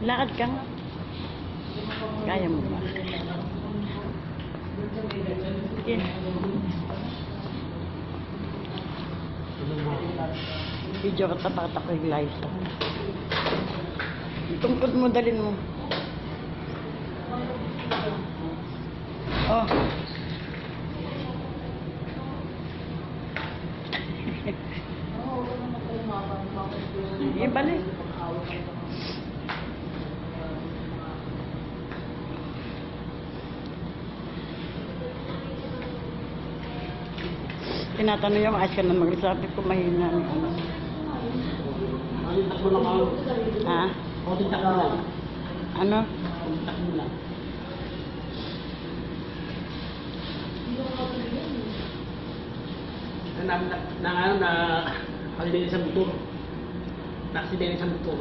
Lakad ka nga. Kaya mo ba? Sige. Video ka tapat ako yung Liza. Tungkod mo, dalin mo. Oh. Sige, balik. Tinatanong yung ayos ka na mag-sabi ko mahina. Takbo lang ako. Ha? Konting takbo lang. Ano? Konting takbo lang. Aksidente sa motor. Na-aksidente sa motor.